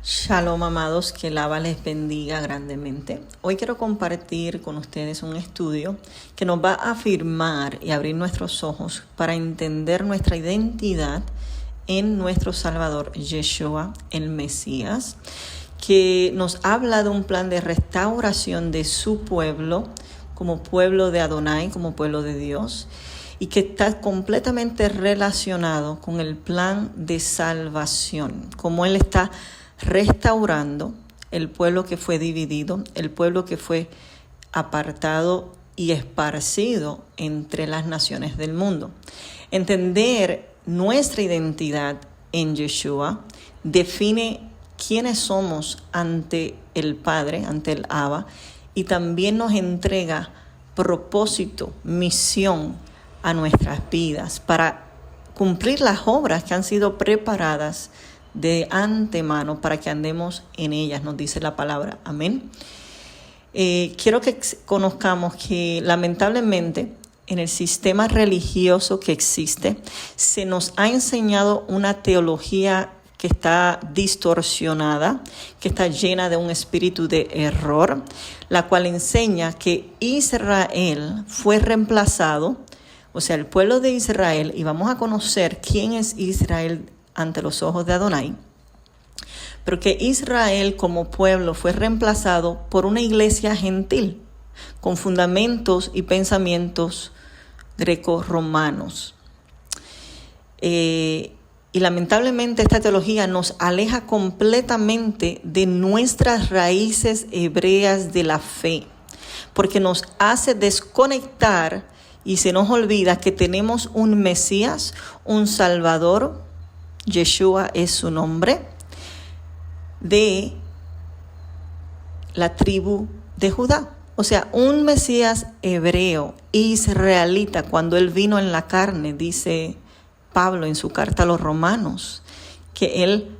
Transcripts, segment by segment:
Shalom, amados, que el Abba les bendiga grandemente. Hoy quiero compartir con ustedes un estudio que nos va a afirmar y abrir nuestros ojos para entender nuestra identidad en nuestro Salvador, Yeshua, el Mesías, que nos habla de un plan de restauración de su pueblo, como pueblo de Adonai, como pueblo de Dios, y que está completamente relacionado con el plan de salvación, como Él está restaurando el pueblo que fue dividido, el pueblo que fue apartado y esparcido entre las naciones del mundo. Entender nuestra identidad en Yeshua define quiénes somos ante el Padre, ante el Abba, y también nos entrega propósito, misión a nuestras vidas para cumplir las obras que han sido preparadas de antemano para que andemos en ellas, nos dice la palabra. Amén. Quiero que conozcamos que lamentablemente en el sistema religioso que existe se nos ha enseñado una teología que está distorsionada, que está llena de un espíritu de error, la cual enseña que Israel fue reemplazado, o sea, el pueblo de Israel, y vamos a conocer quién es Israel ante los ojos de Adonai, pero que Israel como pueblo fue reemplazado por una iglesia gentil, con fundamentos y pensamientos greco-romanos. Y lamentablemente esta teología nos aleja completamente de nuestras raíces hebreas de la fe, porque nos hace desconectar y se nos olvida que tenemos un Mesías, un Salvador, Yeshua es su nombre, de la tribu de Judá. O sea, un Mesías hebreo, israelita. Cuando él vino en la carne, dice Pablo en su carta a los romanos, que él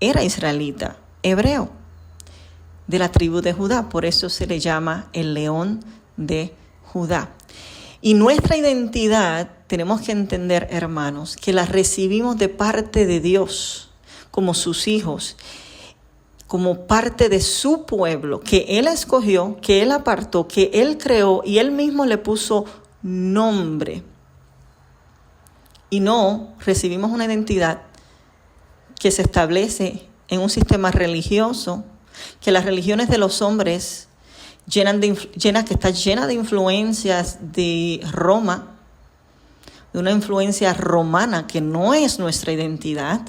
era israelita, hebreo, de la tribu de Judá. Por eso se le llama el león de Judá. Y nuestra identidad, tenemos que entender, hermanos, que la recibimos de parte de Dios, como sus hijos, como parte de su pueblo, que Él escogió, que Él apartó, que Él creó y Él mismo le puso nombre. Y no recibimos una identidad que se establece en un sistema religioso, que las religiones de los hombres que está llena de influencias de Roma, de una influencia romana que no es nuestra identidad,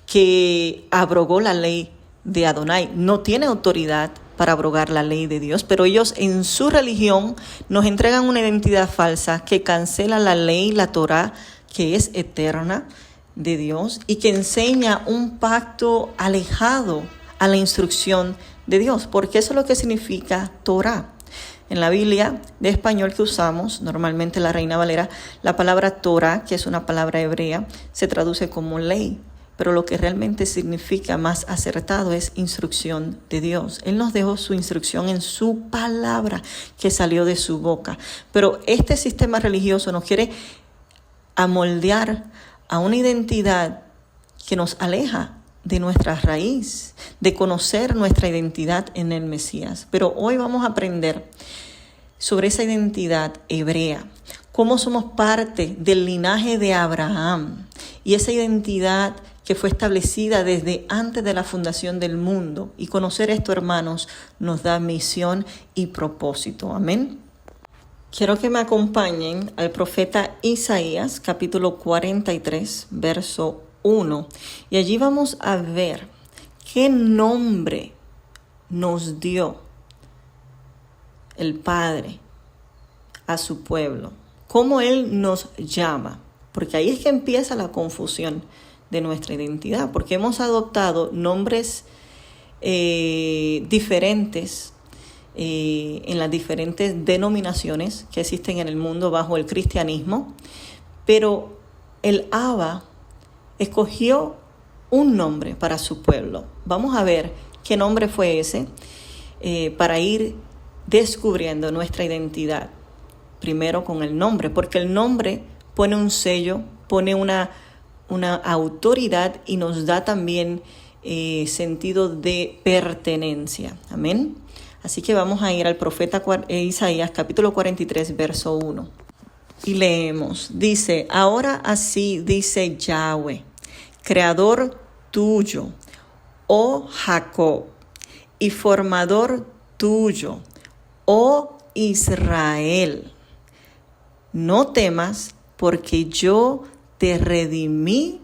que abrogó la ley de Adonai, no tiene autoridad para abrogar la ley de Dios, pero ellos en su religión nos entregan una identidad falsa que cancela la ley, la Torá, que es eterna de Dios y que enseña un pacto alejado a la instrucción de Dios, porque eso es lo que significa Torá. En la Biblia de español que usamos, normalmente la Reina Valera, la palabra Torá, que es una palabra hebrea, se traduce como ley, pero lo que realmente significa más acertado es instrucción de Dios. Él nos dejó su instrucción en su palabra que salió de su boca. Pero este sistema religioso nos quiere amoldear a una identidad que nos aleja de nuestra raíz, de conocer nuestra identidad en el Mesías. Pero hoy vamos a aprender sobre esa identidad hebrea, cómo somos parte del linaje de Abraham y esa identidad que fue establecida desde antes de la fundación del mundo. Y conocer esto, hermanos, nos da misión y propósito. Amén. Quiero que me acompañen al profeta Isaías, capítulo 43, verso 1. Y allí vamos a ver qué nombre nos dio el Padre a su pueblo, cómo Él nos llama, porque ahí es que empieza la confusión de nuestra identidad, porque hemos adoptado nombres diferentes en las diferentes denominaciones que existen en el mundo bajo el cristianismo, pero el Abba escogió un nombre para su pueblo. Vamos a ver qué nombre fue ese para ir descubriendo nuestra identidad. Primero con el nombre, porque el nombre pone un sello, pone una autoridad y nos da también sentido de pertenencia. Amén. Así que vamos a ir al profeta Isaías, capítulo 43, verso 1. Y leemos, dice, ahora así dice Yahweh, creador tuyo, oh Jacob, y formador tuyo, oh Israel. No temas, porque yo te redimí,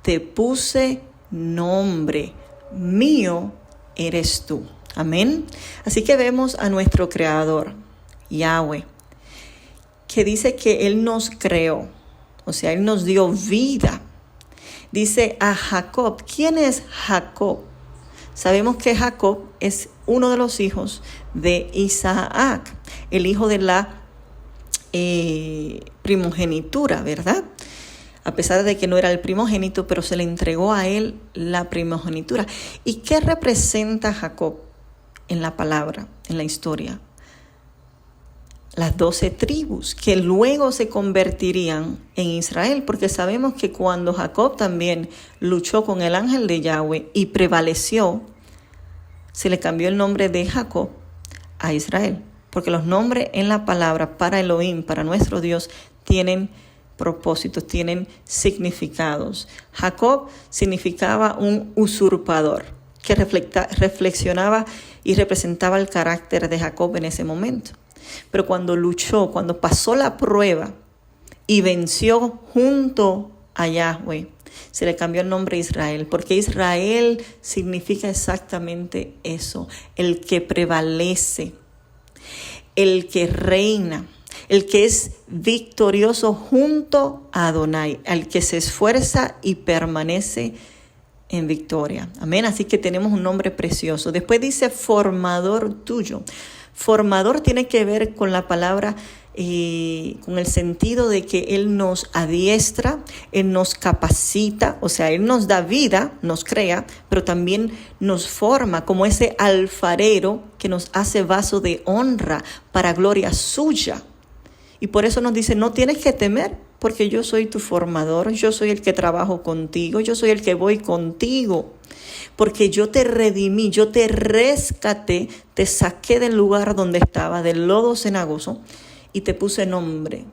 te puse nombre, mío eres tú. Amén. Así que vemos a nuestro creador, Yahweh, que dice que Él nos creó, o sea, Él nos dio vida. Dice a Jacob. ¿Quién es Jacob? Sabemos que Jacob es uno de los hijos de Isaac, el hijo de la primogenitura, ¿verdad? A pesar de que no era el primogénito, pero se le entregó a él la primogenitura. ¿Y qué representa Jacob en la palabra, en la historia? Las 12 tribus que luego se convertirían en Israel, porque sabemos que cuando Jacob también luchó con el ángel de Yahweh y prevaleció, se le cambió el nombre de Jacob a Israel, porque los nombres en la palabra para Elohim, para nuestro Dios, tienen propósitos, tienen significados. Jacob significaba un usurpador que reflexionaba y representaba el carácter de Jacob en ese momento. Pero cuando luchó, cuando pasó la prueba y venció junto a Yahweh, se le cambió el nombre a Israel, porque Israel significa exactamente eso, el que prevalece, el que reina, el que es victorioso junto a Adonai, el que se esfuerza y permanece en victoria. Amén. Así que tenemos un nombre precioso. Después dice formador tuyo. Formador tiene que ver con la palabra, con el sentido de que Él nos adiestra, Él nos capacita, o sea, Él nos da vida, nos crea, pero también nos forma como ese alfarero que nos hace vaso de honra para gloria suya. Y por eso nos dice, no tienes que temer, porque yo soy tu formador, yo soy el que trabajo contigo, yo soy el que voy contigo. Porque yo te redimí, yo te rescaté, te saqué del lugar donde estaba, del lodo cenagoso, y te puse nombre,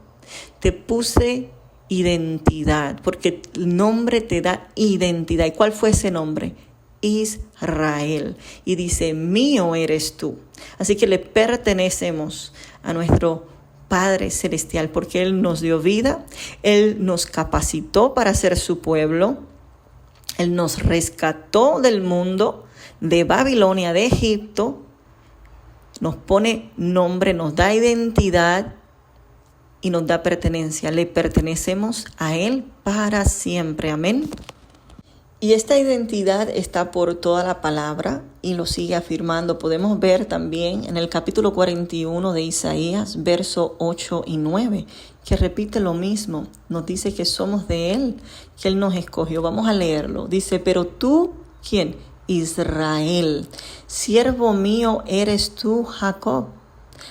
te puse identidad, porque el nombre te da identidad. ¿Y cuál fue ese nombre? Israel. Y dice, mío eres tú. Así que le pertenecemos a nuestro Padre Celestial, porque Él nos dio vida, Él nos capacitó para ser su pueblo, Él nos rescató del mundo, de Babilonia, de Egipto, nos pone nombre, nos da identidad y nos da pertenencia. Le pertenecemos a Él para siempre. Amén. Y esta identidad está por toda la palabra y lo sigue afirmando. Podemos ver también en el capítulo 41 de Isaías, versos 8 y 9, que repite lo mismo. Nos dice que somos de Él, que Él nos escogió. Vamos a leerlo. Dice, pero tú, ¿quién? Israel, siervo mío eres tú, Jacob,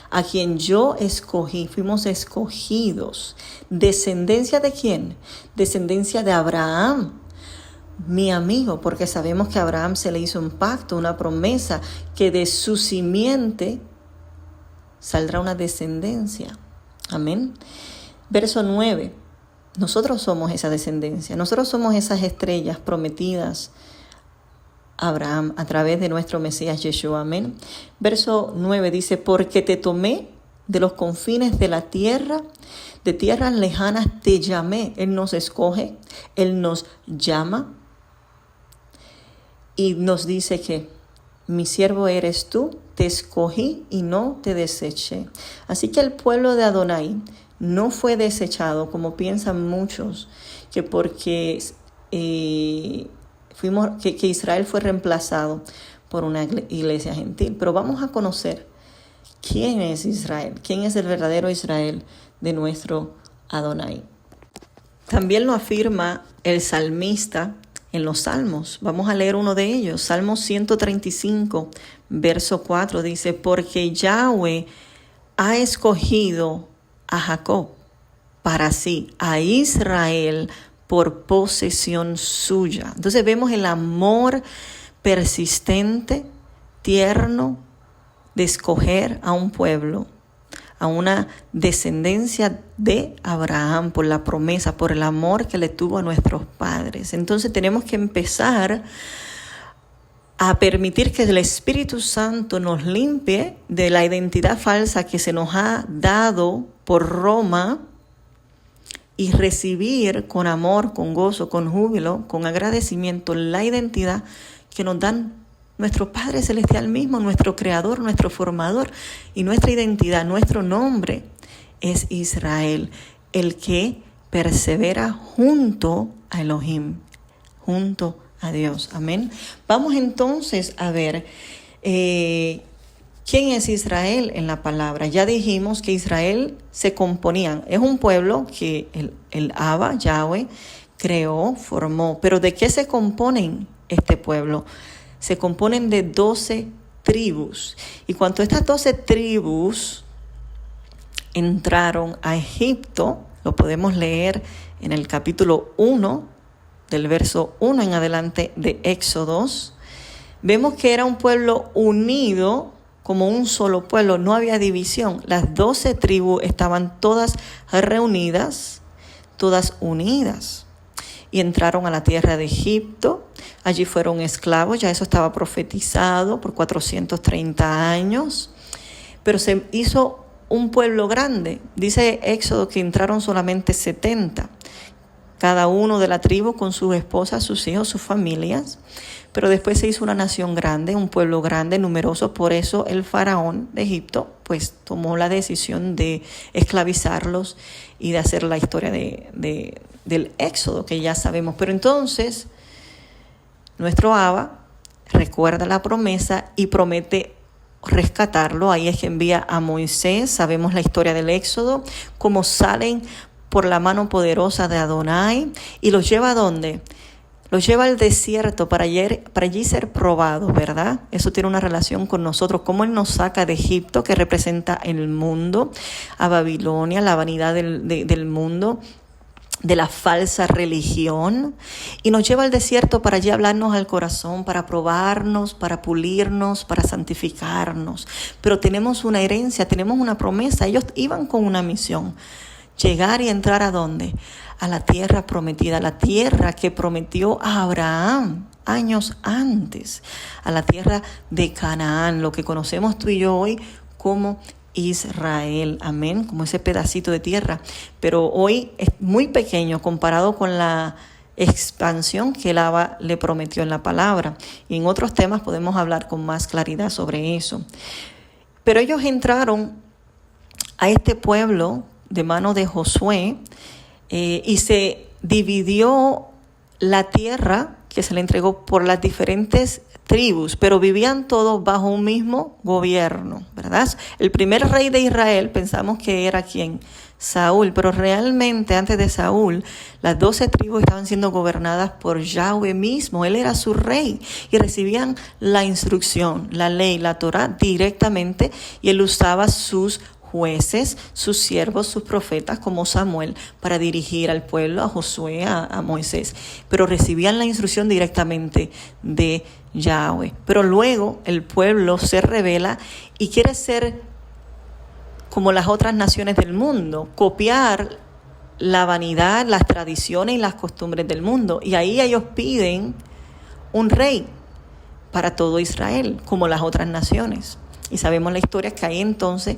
a quien yo escogí. Fuimos escogidos. ¿Descendencia de quién? Descendencia de Abraham, mi amigo, porque sabemos que a Abraham se le hizo un pacto, una promesa, que de su simiente saldrá una descendencia. Amén. Verso 9. Nosotros somos esa descendencia. Nosotros somos esas estrellas prometidas a Abraham a través de nuestro Mesías Yeshua. Amén. Verso 9 dice, porque te tomé de los confines de la tierra, de tierras lejanas te llamé. Él nos escoge, Él nos llama. Y nos dice que mi siervo eres tú, te escogí y no te deseché. Así que el pueblo de Adonai no fue desechado, como piensan muchos, que porque que Israel fue reemplazado por una iglesia gentil. Pero vamos a conocer quién es Israel, quién es el verdadero Israel de nuestro Adonai. También lo afirma el salmista en los salmos. Vamos a leer uno de ellos. Salmo 135, verso 4 dice, porque Yahweh ha escogido a Jacob para sí, a Israel por posesión suya. Entonces vemos el amor persistente, tierno, de escoger a un pueblo, a una descendencia de Abraham por la promesa, por el amor que le tuvo a nuestros padres. Entonces tenemos que empezar a permitir que el Espíritu Santo nos limpie de la identidad falsa que se nos ha dado por Roma y recibir con amor, con gozo, con júbilo, con agradecimiento la identidad que nos dan nuestro Padre Celestial mismo, nuestro Creador, nuestro Formador. Y nuestra identidad, nuestro nombre es Israel, el que persevera junto a Elohim, junto a Dios. Amén. Vamos entonces a ver quién es Israel en la palabra. Ya dijimos que Israel se componían. Es un pueblo que el Abba, Yahweh, creó, formó. Pero ¿de qué se componen este pueblo? Se componen de 12 tribus. Y cuando estas 12 tribus entraron a Egipto, lo podemos leer en el capítulo 1, del verso 1 en adelante de Éxodos, vemos que era un pueblo unido como un solo pueblo, no había división. Las 12 tribus estaban todas reunidas, todas unidas. Y entraron a la tierra de Egipto. Allí fueron esclavos, ya eso estaba profetizado por 430 años. Pero se hizo un pueblo grande. Dice Éxodo que entraron solamente 70. Cada uno de la tribu con sus esposas, sus hijos, sus familias. Pero después se hizo una nación grande, un pueblo grande, numeroso. Por eso el faraón de Egipto pues tomó la decisión de esclavizarlos y de hacer la historia del éxodo que ya sabemos. Pero entonces nuestro Abba recuerda la promesa y promete rescatarlo. Ahí es que envía a Moisés. Sabemos la historia del éxodo, cómo salen por la mano poderosa de Adonai y los lleva ¿a dónde? Los lleva al desierto para allí ser probados, ¿verdad? Eso tiene una relación con nosotros, cómo Él nos saca de Egipto, que representa el mundo, a Babilonia, la vanidad del mundo, de la falsa religión, y nos lleva al desierto para allí hablarnos al corazón, para probarnos, para pulirnos, para santificarnos. Pero tenemos una herencia, tenemos una promesa. Ellos iban con una misión. Llegar y entrar ¿a dónde? A la tierra prometida, la tierra que prometió a Abraham años antes, a la tierra de Canaán, lo que conocemos tú y yo hoy como Israel, amén, como ese pedacito de tierra, pero hoy es muy pequeño comparado con la expansión que el Abba le prometió en la palabra. Y en otros temas podemos hablar con más claridad sobre eso. Pero ellos entraron a este pueblo de mano de Josué y se dividió la tierra que se le entregó por las diferentes tribus, pero vivían todos bajo un mismo gobierno, ¿verdad? El primer rey de Israel pensamos que era ¿quién? Saúl, pero realmente antes de Saúl, las 12 tribus estaban siendo gobernadas por Yahweh mismo. Él era su rey y recibían la instrucción, la ley, la Torá directamente, y él usaba sus jueces, sus siervos, sus profetas como Samuel para dirigir al pueblo, a Josué, a Moisés, pero recibían la instrucción directamente de Yahweh. Pero luego el pueblo se rebela y quiere ser como las otras naciones del mundo, copiar la vanidad, las tradiciones y las costumbres del mundo. Y ahí ellos piden un rey para todo Israel, como las otras naciones. Y sabemos la historia que ahí entonces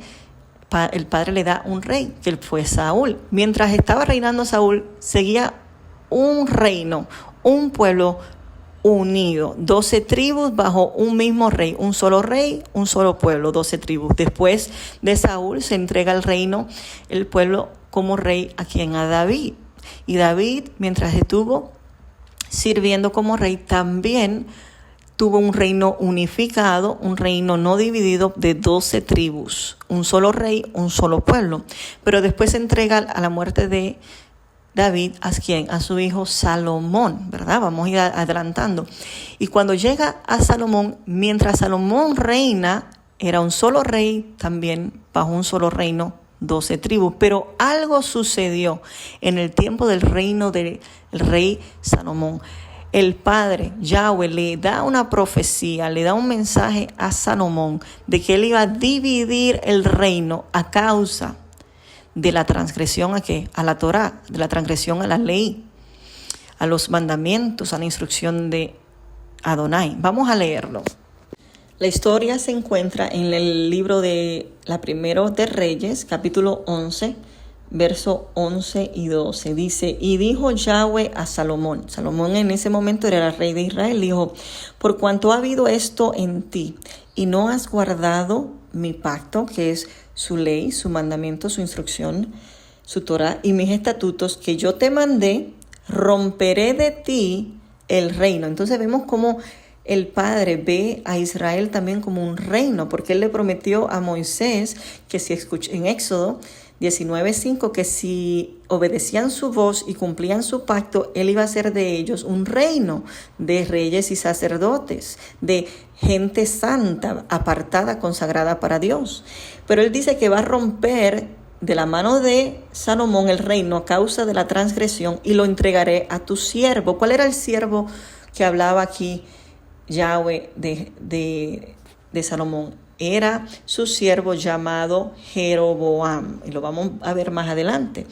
el padre le da un rey, que fue Saúl. Mientras estaba reinando Saúl, seguía un reino, un pueblo unido, 12 tribus bajo un mismo rey, un solo rey, un solo pueblo, 12 tribus. Después de Saúl se entrega el reino, el pueblo como rey a quien, a David. Y David, mientras estuvo sirviendo como rey, también tuvo un reino unificado, un reino no dividido de 12 tribus, un solo rey, un solo pueblo. Pero después se entrega a la muerte de David, ¿a quién? A su hijo Salomón, ¿verdad? Vamos a ir adelantando. Y cuando llega a Salomón, mientras Salomón reina, era un solo rey también bajo un solo reino, 12 tribus. Pero algo sucedió en el tiempo del reino del rey Salomón. El Padre, Yahweh, le da una profecía, le da un mensaje a Salomón de que él iba a dividir el reino a causa de la transgresión a la Torá, de la transgresión a la ley, a los mandamientos, a la instrucción de Adonai. Vamos a leerlo. La historia se encuentra en el libro de la Primero de Reyes, capítulo 11, verso 11 y 12. Dice, y dijo Yahweh a Salomón. Salomón en ese momento era el rey de Israel. Dijo, por cuanto ha habido esto en ti y no has guardado mi pacto, que es su ley, su mandamiento, su instrucción, su Torah y mis estatutos que yo te mandé, romperé de ti el reino. Entonces vemos cómo el Padre ve a Israel también como un reino, porque él le prometió a Moisés que si en Éxodo 19:5, que si obedecían su voz y cumplían su pacto, él iba a hacer de ellos un reino de reyes y sacerdotes, de gente santa, apartada, consagrada para Dios. Pero él dice que va a romper de la mano de Salomón el reino a causa de la transgresión y lo entregaré a tu siervo. ¿Cuál era el siervo que hablaba aquí Yahweh de Salomón? Era su siervo llamado Jeroboam, y lo vamos a ver más adelante.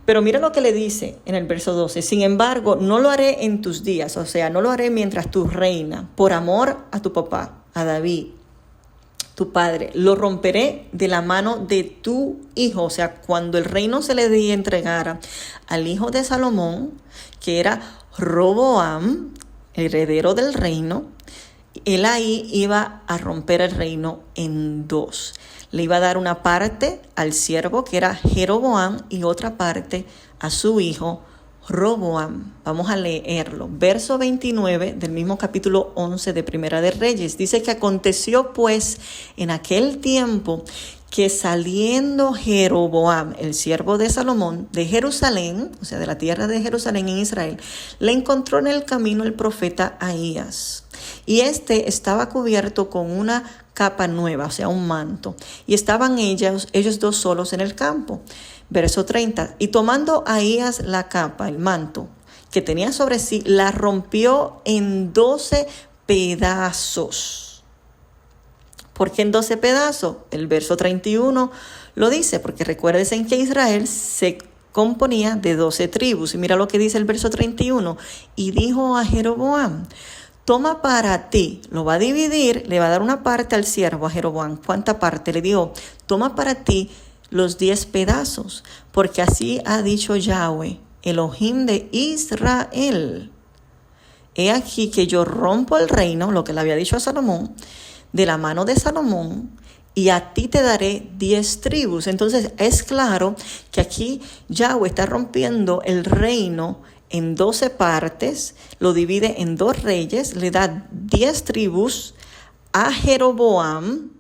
Pero mira lo que le dice en el verso 12. Sin embargo, no lo haré en tus días, o sea, no lo haré mientras tú reinas, por amor a tu papá, a David, tu padre. Lo romperé de la mano de tu hijo, o sea, cuando el reino se le entregara al hijo de Salomón, que era Roboam, el heredero del reino, él ahí iba a romper el reino en dos. Le iba a dar una parte al siervo, que era Jeroboam, y otra parte a su hijo Roboam. Vamos a leerlo. Verso 29 del mismo capítulo 11 de Primera de Reyes. Dice que aconteció pues en aquel tiempo que saliendo Jeroboam, el siervo de Salomón, de Jerusalén, o sea, de la tierra de Jerusalén en Israel, le encontró en el camino el profeta Ahías. Y este estaba cubierto con una capa nueva, o sea, un manto. Y estaban ellos dos solos en el campo. Verso 30. Y tomando Ahías la capa, el manto que tenía sobre sí, la rompió en 12 pedazos. ¿Por qué en 12 pedazos? El verso 31 lo dice, porque recuérdense que Israel se componía de 12 tribus. Y mira lo que dice el verso 31. Y dijo a Jeroboam, toma para ti, lo va a dividir, le va a dar una parte al siervo, a Jeroboam. ¿Cuánta parte? Le dijo, toma para ti los 10 pedazos, porque así ha dicho Yahweh, Elohim de Israel. He aquí que yo rompo el reino, lo que le había dicho a Salomón, de la mano de Salomón, y a ti te daré 10 tribus. Entonces es claro que aquí Yahweh está rompiendo el reino en 12 partes, lo divide en 2 reyes, le da 10 tribus a Jeroboam,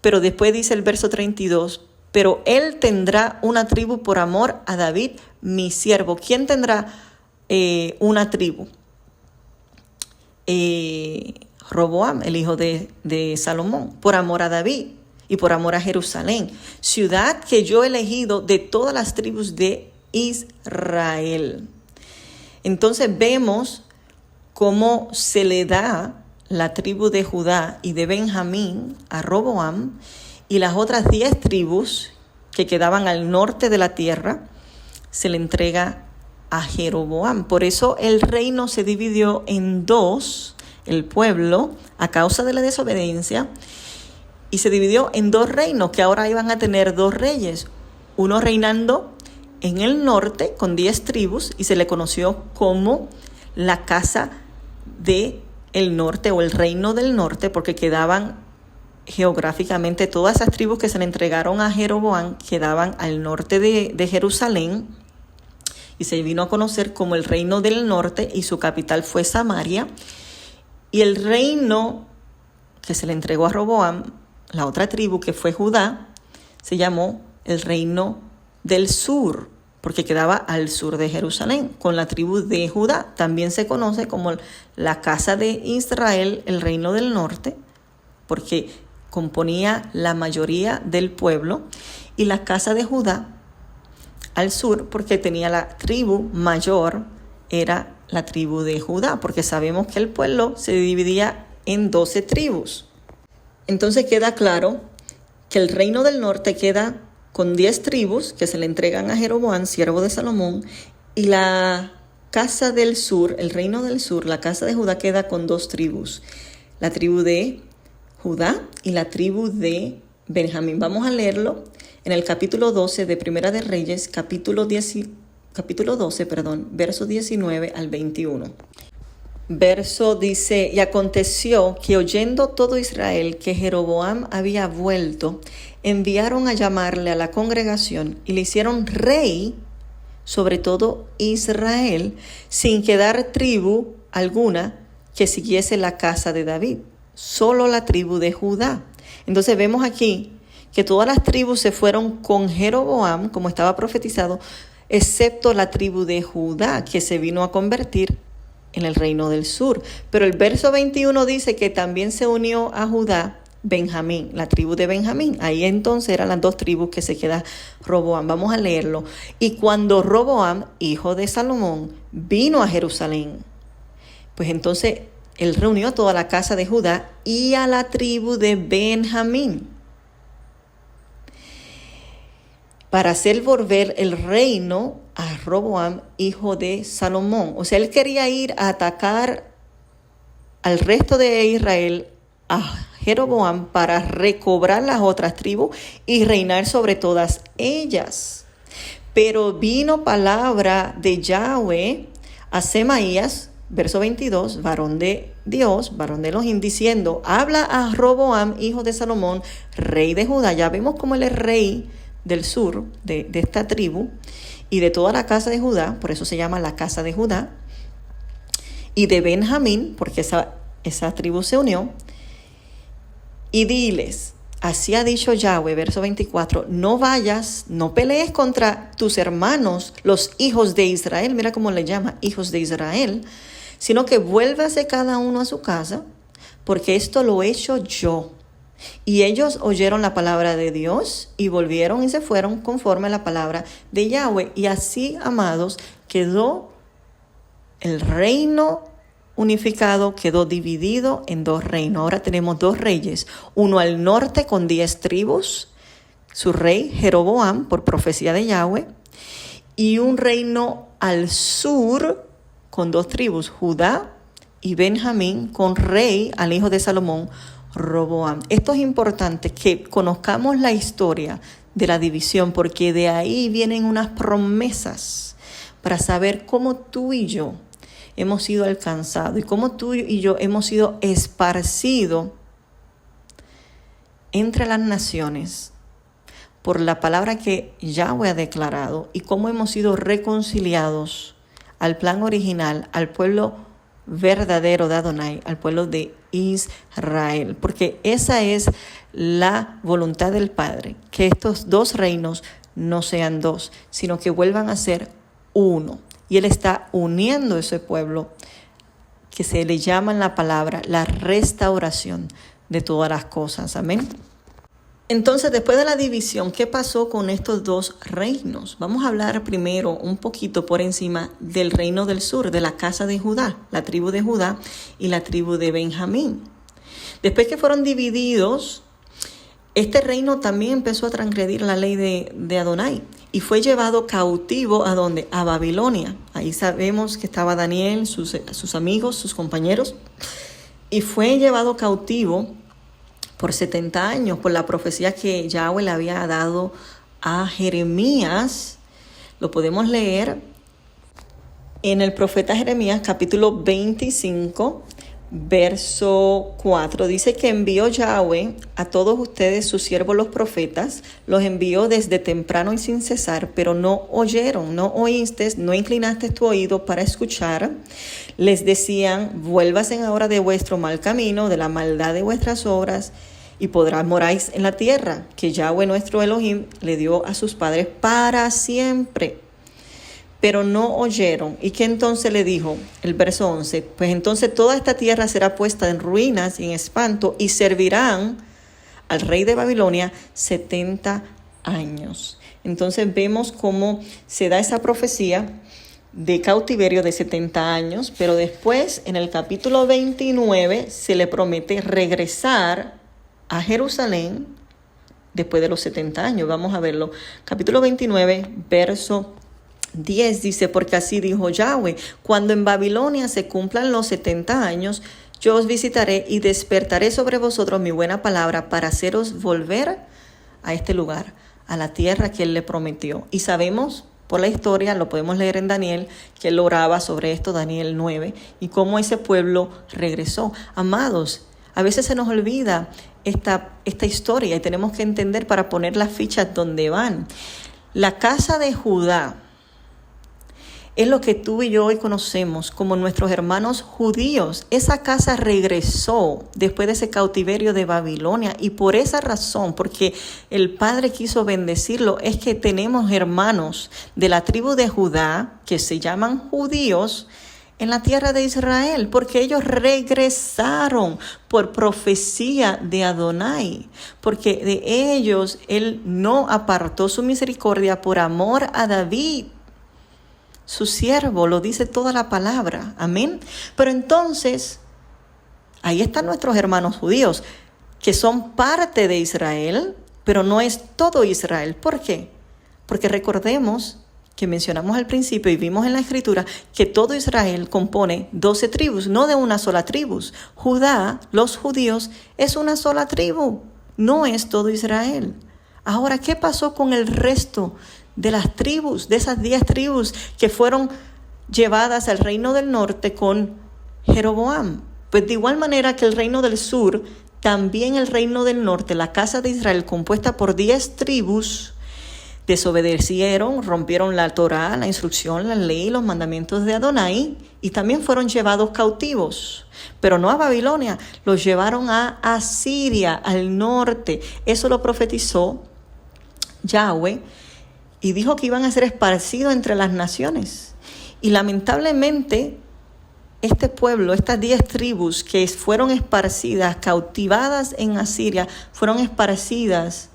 pero después dice el verso 32, pero él tendrá una tribu por amor a David, mi siervo. ¿Quién tendrá una tribu? Roboam, el hijo de Salomón, por amor a David y por amor a Jerusalén, ciudad que yo he elegido de todas las tribus de Israel. Entonces vemos cómo se le da la tribu de Judá y de Benjamín a Roboam, y las otras 10 tribus que quedaban al norte de la tierra se le entrega a Jeroboam. Por eso el reino se dividió en 2, el pueblo, a causa de la desobediencia, y se dividió en 2 reinos que ahora iban a tener 2 reyes, uno reinando en el norte con 10 tribus, y se le conoció como la casa de el norte o el reino del norte, porque quedaban geográficamente todas esas tribus que se le entregaron a Jeroboam quedaban al norte de Jerusalén, y se vino a conocer como el reino del norte, y su capital fue Samaria. Y el reino que se le entregó a Roboam, la otra tribu que fue Judá, se llamó el reino del sur, porque quedaba al sur de Jerusalén, con la tribu de Judá. También se conoce como la casa de Israel, el reino del norte, porque componía la mayoría del pueblo, y la casa de Judá al sur, porque tenía la tribu mayor, era la tribu de Judá, porque sabemos que el pueblo se dividía en 12 tribus. Entonces queda claro que el reino del norte queda con 10 tribus que se le entregan a Jeroboam, siervo de Salomón, y la casa del sur, el reino del sur, la casa de Judá queda con 2 tribus, la tribu de Judá y la tribu de Benjamín. Vamos a leerlo en el capítulo 12 de Primera de Reyes, capítulo 12, verso 19 al 21. Verso dice: y aconteció que oyendo todo Israel que Jeroboam había vuelto, enviaron a llamarle a la congregación y le hicieron rey sobre todo Israel, sin quedar tribu alguna que siguiese la casa de David, solo la tribu de Judá. Entonces vemos aquí que todas las tribus se fueron con Jeroboam, como estaba profetizado, excepto la tribu de Judá, que se vino a convertir en el reino del sur. Pero el verso 21 dice que también se unió a Judá Benjamín, la tribu de Benjamín. Ahí entonces eran las 2 tribus que se queda Roboam. Vamos a leerlo. Y cuando Roboam, hijo de Salomón, vino a Jerusalén, pues entonces él reunió a toda la casa de Judá y a la tribu de Benjamín para hacer volver el reino a Roboam, hijo de Salomón. O sea, él quería ir a atacar al resto de Israel, a Jeroboam, para recobrar las otras tribus y reinar sobre todas ellas. Pero vino palabra de Yahweh a Semaías, verso 22, varón de Dios, varón de Elohim, diciendo: habla a Roboam, hijo de Salomón, rey de Judá. Ya vemos cómo él es rey del sur, de esta tribu, y de toda la casa de Judá, por eso se llama la casa de Judá, y de Benjamín, porque esa tribu se unió. Y diles: así ha dicho Yahweh, verso 24, no vayas, no pelees contra tus hermanos, los hijos de Israel, mira cómo le llama, hijos de Israel, sino que vuélvase cada uno a su casa, porque esto lo he hecho yo. Y ellos oyeron la palabra de Dios y volvieron y se fueron conforme a la palabra de Yahweh. Y así, amados, quedó el reino unificado, quedó dividido en 2 reinos. Ahora tenemos 2 reyes, uno al norte con 10 tribus, su rey Jeroboam, por profecía de Yahweh, y un reino al sur con 2 tribus, Judá y Benjamín, con rey al hijo de Salomón, Roboam. Esto es importante, que conozcamos la historia de la división, porque de ahí vienen unas promesas para saber cómo tú y yo hemos sido alcanzados y cómo tú y yo hemos sido esparcidos entre las naciones por la palabra que Yahweh ha declarado, y cómo hemos sido reconciliados al plan original, al pueblo verdadero de Adonai, al pueblo de Israel, porque esa es la voluntad del Padre, que estos 2 reinos no sean 2, sino que vuelvan a ser uno. Y Él está uniendo ese pueblo, que se le llama en la palabra la restauración de todas las cosas. Amén. Entonces, después de la división, ¿qué pasó con estos 2 reinos? Vamos a hablar primero un poquito por encima del reino del sur, de la casa de Judá, la tribu de Judá y la tribu de Benjamín. Después que fueron divididos, este reino también empezó a transgredir la ley de Adonai y fue llevado cautivo ¿a dónde? A Babilonia. Ahí sabemos que estaba Daniel, sus amigos, sus compañeros, y fue llevado cautivo por 70 años, por la profecía que Yahweh le había dado a Jeremías. Lo podemos leer en el profeta Jeremías, capítulo 25, verso 4. Dice que envió Yahweh a todos ustedes, sus siervos los profetas, los envió desde temprano y sin cesar, pero no oyeron, no oíste, no inclinaste tu oído para escuchar. Les decían: vuélvasen ahora de vuestro mal camino, de la maldad de vuestras obras, y podrás moráis en la tierra que Yahweh nuestro Elohim le dio a sus padres para siempre. Pero no oyeron. ¿Y qué entonces le dijo? El verso 11. Pues entonces toda esta tierra será puesta en ruinas y en espanto, y servirán al rey de Babilonia 70 años. Entonces vemos cómo se da esa profecía de cautiverio de 70 años, pero después en el capítulo 29 se le promete regresar a Jerusalén después de los 70 años. Vamos a verlo. Capítulo 29, verso 10 dice: porque así dijo Yahweh, cuando en Babilonia se cumplan los 70 años, yo os visitaré y despertaré sobre vosotros mi buena palabra para haceros volver a este lugar, a la tierra que él le prometió. Y sabemos por la historia, lo podemos leer en Daniel, que él oraba sobre esto, Daniel 9, y cómo ese pueblo regresó. Amados, a veces se nos olvida esta historia y tenemos que entender para poner las fichas donde van. La casa de Judá es lo que tú y yo hoy conocemos como nuestros hermanos judíos. Esa casa regresó después de ese cautiverio de Babilonia, y por esa razón, porque el Padre quiso bendecirlo, es que tenemos hermanos de la tribu de Judá que se llaman judíos en la tierra de Israel, porque ellos regresaron por profecía de Adonai, porque de ellos él no apartó su misericordia por amor a David, su siervo, lo dice toda la palabra, amén. Pero entonces, ahí están nuestros hermanos judíos, que son parte de Israel, pero no es todo Israel. ¿Por qué? Porque recordemos que mencionamos al principio y vimos en la Escritura que todo Israel compone 12 tribus, no de una sola tribu. Judá, los judíos, es una sola tribu, no es todo Israel. Ahora, ¿qué pasó con el resto de las tribus, de esas 10 tribus que fueron llevadas al reino del norte con Jeroboam? Pues de igual manera que el reino del sur, también el reino del norte, la casa de Israel, compuesta por 10 tribus, desobedecieron, rompieron la Torá, la instrucción, la ley, los mandamientos de Adonai, y también fueron llevados cautivos, pero no a Babilonia, los llevaron a Asiria, al norte. Eso lo profetizó Yahweh y dijo que iban a ser esparcidos entre las naciones. Y lamentablemente este pueblo, estas 10 tribus que fueron esparcidas, cautivadas en Asiria, fueron esparcidas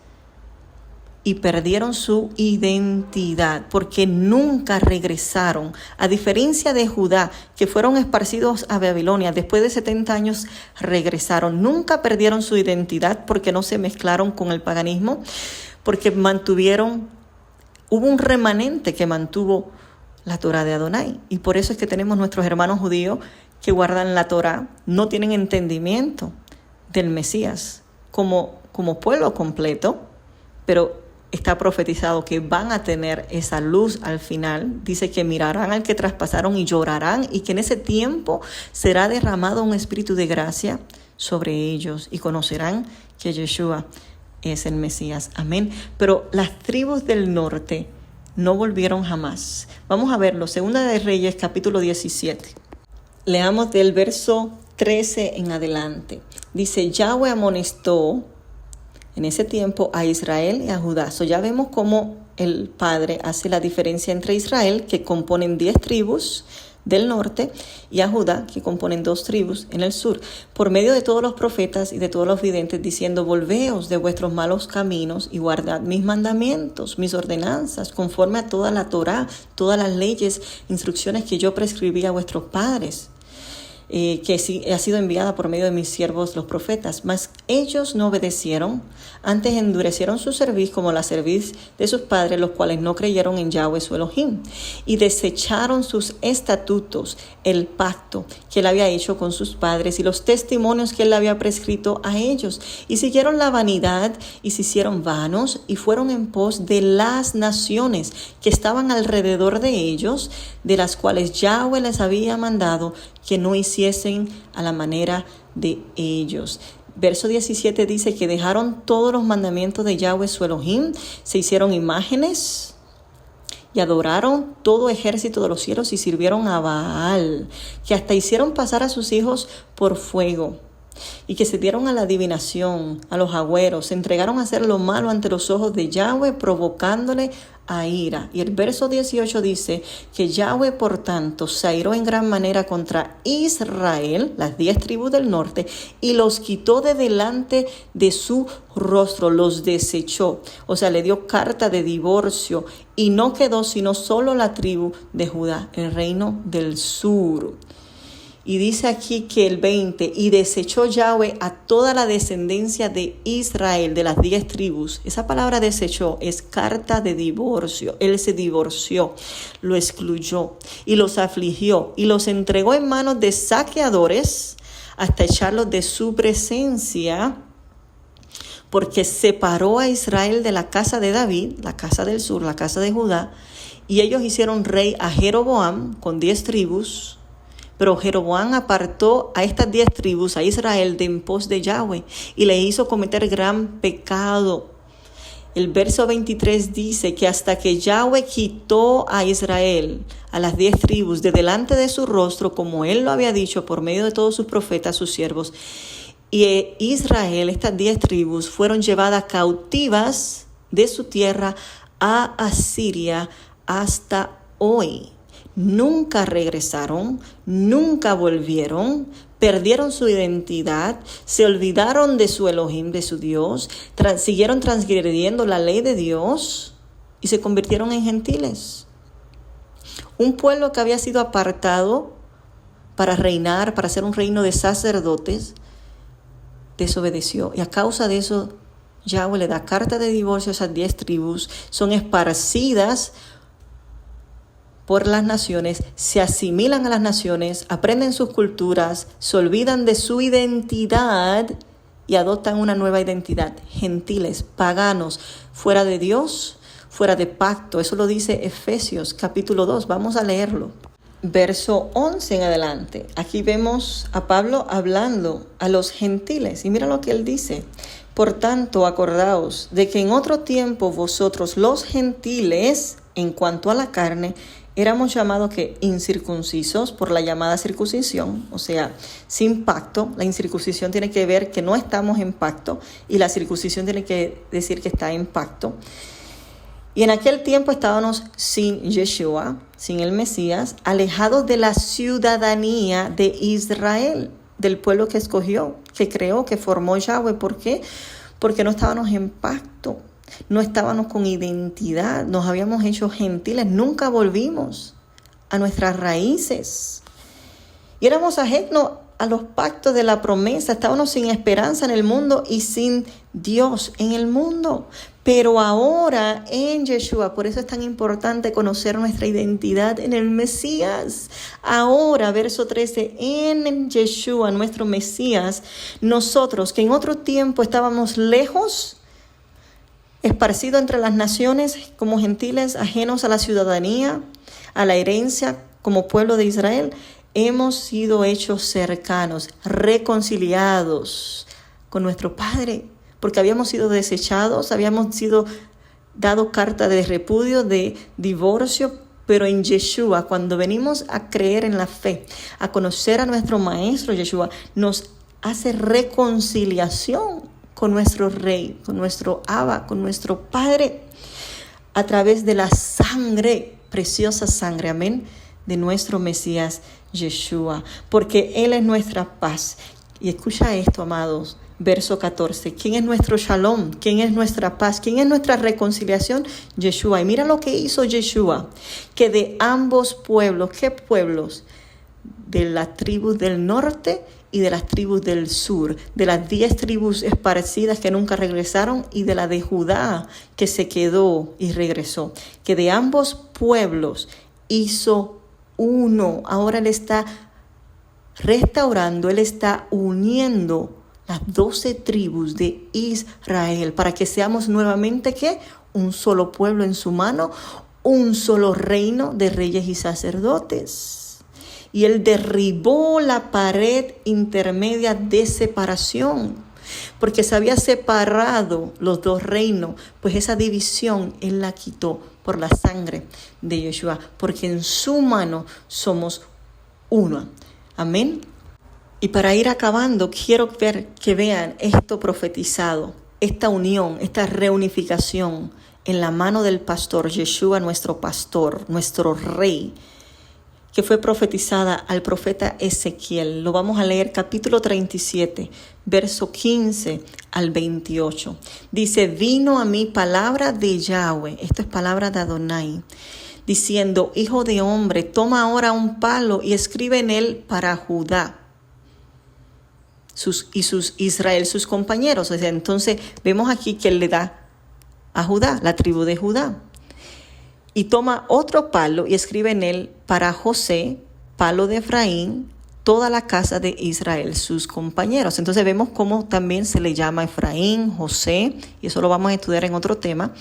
y perdieron su identidad porque nunca regresaron. A diferencia de Judá, que fueron esparcidos a Babilonia, después de 70 años regresaron. Nunca perdieron su identidad porque no se mezclaron con el paganismo, porque hubo un remanente que mantuvo la Torá de Adonai. Y por eso es que tenemos nuestros hermanos judíos que guardan la Torá, no tienen entendimiento del Mesías como pueblo completo, pero está profetizado que van a tener esa luz al final. Dice que mirarán al que traspasaron y llorarán, y que en ese tiempo será derramado un espíritu de gracia sobre ellos y conocerán que Yeshua es el Mesías. Amén. Pero las tribus del norte no volvieron jamás. Vamos a verlo. Segunda de Reyes, capítulo 17. Leamos del verso 13 en adelante. Dice: Yahweh amonestó en ese tiempo a Israel y a Judá. Ya vemos cómo el Padre hace la diferencia entre Israel, que componen 10 tribus del norte, y a Judá, que componen 2 tribus en el sur, por medio de todos los profetas y de todos los videntes, diciendo: volveos de vuestros malos caminos y guardad mis mandamientos, mis ordenanzas, conforme a toda la Torá, todas las leyes, instrucciones que yo prescribí a vuestros padres, que sí ha sido enviada por medio de mis siervos los profetas. Mas ellos no obedecieron, antes endurecieron su cerviz como la cerviz de sus padres, los cuales no creyeron en Yahweh su Elohim, y desecharon sus estatutos, el pacto que él había hecho con sus padres y los testimonios que él había prescrito a ellos, y siguieron la vanidad y se hicieron vanos y fueron en pos de las naciones que estaban alrededor de ellos, de las cuales Yahweh les había mandado que no hiciesen a la manera de ellos. Verso 17 dice que dejaron todos los mandamientos de Yahweh su Elohim, se hicieron imágenes y adoraron todo ejército de los cielos y sirvieron a Baal, que hasta hicieron pasar a sus hijos por fuego. y que se dieron a la adivinación, a los agüeros, se entregaron a hacer lo malo ante los ojos de Yahweh, provocándole a ira. Y el verso 18 dice que Yahweh, por tanto, se airó en gran manera contra Israel, las 10 tribus del norte, y los quitó de delante de su rostro, los desechó. O sea, le dio carta de divorcio y no quedó sino solo la tribu de Judá, el reino del sur. Y dice aquí que el 20, y desechó Yahweh a toda la descendencia de Israel, de las 10 tribus. Esa palabra desechó es carta de divorcio. Él se divorció, lo excluyó y los afligió y los entregó en manos de saqueadores hasta echarlos de su presencia, porque separó a Israel de la casa de David, la casa del sur, la casa de Judá, y ellos hicieron rey a Jeroboam con 10 tribus. Pero Jeroboam apartó a estas 10 tribus, a Israel, de en pos de Yahweh, y le hizo cometer gran pecado. El verso 23 dice que hasta que Yahweh quitó a Israel, a las 10 tribus, de delante de su rostro, como él lo había dicho por medio de todos sus profetas, sus siervos, y Israel, estas 10 tribus, fueron llevadas cautivas de su tierra a Asiria hasta hoy. Nunca regresaron, nunca volvieron, perdieron su identidad, se olvidaron de su Elohim, de su Dios, siguieron transgrediendo la ley de Dios y se convirtieron en gentiles. Un pueblo que había sido apartado para reinar, para ser un reino de sacerdotes, desobedeció. Y a causa de eso, Yahweh le da carta de divorcio a esas 10 tribus, son esparcidas por las naciones, se asimilan a las naciones, aprenden sus culturas, se olvidan de su identidad y adoptan una nueva identidad. Gentiles, paganos, fuera de Dios, fuera de pacto. Eso lo dice Efesios capítulo 2. Vamos a leerlo. Verso 11 en adelante. Aquí vemos a Pablo hablando a los gentiles. Y mira lo que él dice. Por tanto, acordaos de que en otro tiempo vosotros los gentiles, en cuanto a la carne, éramos llamados que incircuncisos por la llamada circuncisión, o sea, sin pacto. La incircuncisión tiene que ver que no estamos en pacto y la circuncisión tiene que decir que está en pacto. Y en aquel tiempo estábamos sin Yeshua, sin el Mesías, alejados de la ciudadanía de Israel, del pueblo que escogió, que creó, que formó Yahweh. ¿Por qué? Porque no estábamos en pacto. No estábamos con identidad, nos habíamos hecho gentiles, nunca volvimos a nuestras raíces. Y éramos ajenos a los pactos de la promesa, estábamos sin esperanza en el mundo y sin Dios en el mundo. Pero ahora en Yeshua, por eso es tan importante conocer nuestra identidad en el Mesías. Ahora, verso 13, en Yeshua, nuestro Mesías, nosotros que en otro tiempo estábamos lejos, esparcido entre las naciones como gentiles, ajenos a la ciudadanía, a la herencia como pueblo de Israel, hemos sido hechos cercanos, reconciliados con nuestro Padre, porque habíamos sido desechados, habíamos sido dado carta de repudio, de divorcio, pero en Yeshua, cuando venimos a creer en la fe, a conocer a nuestro Maestro Yeshua, nos hace reconciliación con nuestro Rey, con nuestro Abba, con nuestro Padre, a través de la sangre, preciosa sangre, amén, de nuestro Mesías Yeshua, porque Él es nuestra paz. Y escucha esto, amados, verso 14, ¿quién es nuestro shalom? ¿Quién es nuestra paz? ¿Quién es nuestra reconciliación? Yeshua. Y mira lo que hizo Yeshua, que de ambos pueblos, ¿qué pueblos? De la tribu del norte y de las tribus del sur, de las 10 tribus esparcidas que nunca regresaron y de la de Judá que se quedó y regresó, que de ambos pueblos hizo uno. Ahora Él está restaurando, Él está uniendo las 12 tribus de Israel para que seamos nuevamente, ¿qué? Un solo pueblo en su mano, un solo reino de reyes y sacerdotes. Y Él derribó la pared intermedia de separación, porque se había separado los dos reinos, pues esa división Él la quitó por la sangre de Yeshua, porque en su mano somos uno. Amén. Y para ir acabando, quiero que vean esto profetizado, esta unión, esta reunificación en la mano del pastor, Yeshua, nuestro pastor, nuestro rey, que fue profetizada al profeta Ezequiel. Lo vamos a leer capítulo 37, verso 15 al 28. Dice, vino a mí palabra de Yahweh, esto es palabra de Adonai, diciendo, hijo de hombre, toma ahora un palo y escribe en él para Judá. Israel, sus compañeros. O sea, entonces vemos aquí que él le da a Judá, la tribu de Judá. Y toma otro palo y escribe en él para José, palo de Efraín, toda la casa de Israel, sus compañeros. Entonces vemos cómo también se le llama Efraín, José, y eso lo vamos a estudiar en otro tema,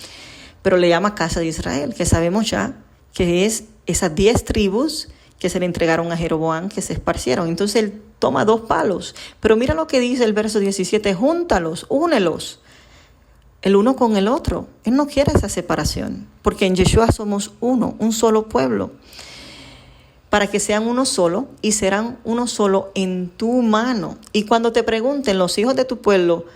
pero le llama casa de Israel, que sabemos ya que es esas 10 tribus que se le entregaron a Jeroboam, que se esparcieron. Entonces él toma 2 palos. Pero mira lo que dice el verso 17, júntalos, únelos, el uno con el otro. Él no quiere esa separación, porque en Yeshua somos uno, un solo pueblo, para que sean uno solo y serán uno solo en tu mano. Y cuando te pregunten los hijos de tu pueblo,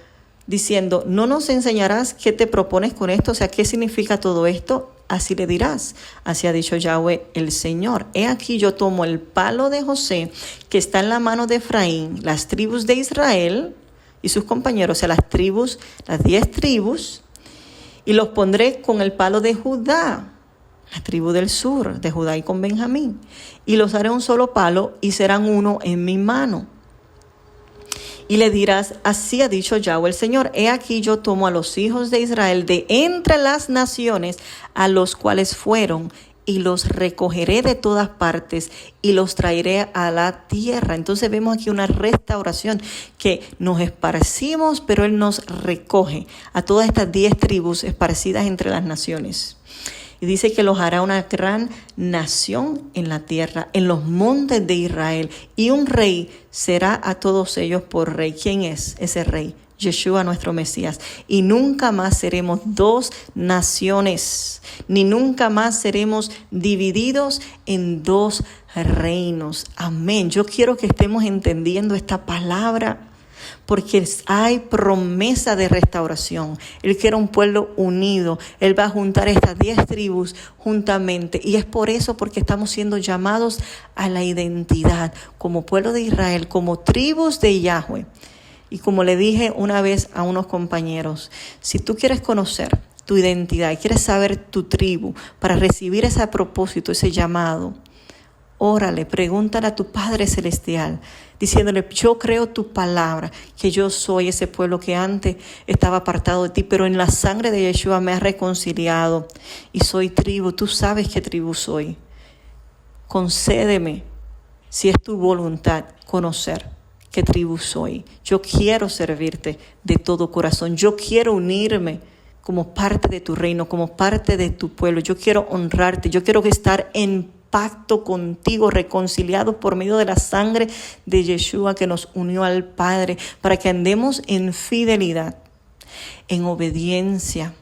diciendo, ¿no nos enseñarás qué te propones con esto? O sea, ¿qué significa todo esto? Así le dirás, así ha dicho Yahweh el Señor. He aquí yo tomo el palo de José que está en la mano de Efraín, las tribus de Israel y sus compañeros, o sea, las 10 tribus, y los pondré con el palo de Judá, la tribu del sur, de Judá y con Benjamín, y los haré un solo palo y serán uno en mi mano. Y le dirás, así ha dicho Yahweh el Señor, he aquí yo tomo a los hijos de Israel de entre las naciones a los cuales fueron, y los recogeré de todas partes y los traeré a la tierra. Entonces vemos aquí una restauración, que nos esparcimos, pero Él nos recoge a todas estas 10 tribus esparcidas entre las naciones. Y dice que los hará una gran nación en la tierra, en los montes de Israel. Y un rey será a todos ellos por rey. ¿Quién es ese rey? Yeshua, nuestro Mesías. Y nunca más seremos 2 naciones, ni nunca más seremos divididos en 2 reinos. Amén. Yo quiero que estemos entendiendo esta palabra, porque hay promesa de restauración. Él quiere un pueblo unido. Él va a juntar estas 10 tribus juntamente. Y es por eso, porque estamos siendo llamados a la identidad como pueblo de Israel, como tribus de Yahweh. Y como le dije una vez a unos compañeros, si tú quieres conocer tu identidad y quieres saber tu tribu para recibir ese propósito, ese llamado, órale, pregúntale a tu Padre Celestial, diciéndole, yo creo tu palabra, que yo soy ese pueblo que antes estaba apartado de ti, pero en la sangre de Yeshua me has reconciliado y soy tribu. Tú sabes qué tribu soy. Concédeme, si es tu voluntad, conocer qué tribu soy. Yo quiero servirte de todo corazón. Yo quiero unirme como parte de tu reino, como parte de tu pueblo. Yo quiero honrarte. Yo quiero estar en pacto contigo, reconciliados por medio de la sangre de Yeshua que nos unió al Padre, para que andemos en fidelidad, en obediencia,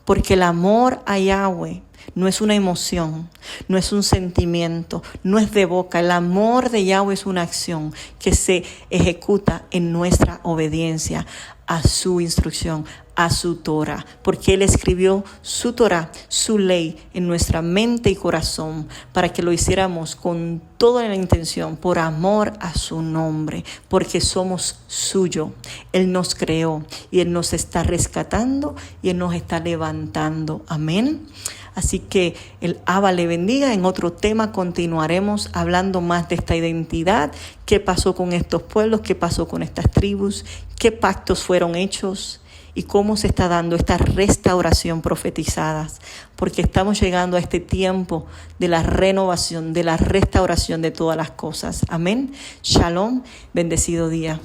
porque el amor a Yahweh no es una emoción, no es un sentimiento, no es de boca. El amor de Yahweh es una acción que se ejecuta en nuestra obediencia a su instrucción, a su Torah, porque Él escribió su Torah, su ley, en nuestra mente y corazón, para que lo hiciéramos con toda la intención, por amor a su nombre, porque somos suyo. Él nos creó y Él nos está rescatando y Él nos está levantando. Amén. Así que el Abba le bendiga. En otro tema continuaremos hablando más de esta identidad, qué pasó con estos pueblos, qué pasó con estas tribus, qué pactos fueron hechos y cómo se está dando esta restauración profetizada, porque estamos llegando a este tiempo de la renovación, de la restauración de todas las cosas. Amén. Shalom, bendecido día.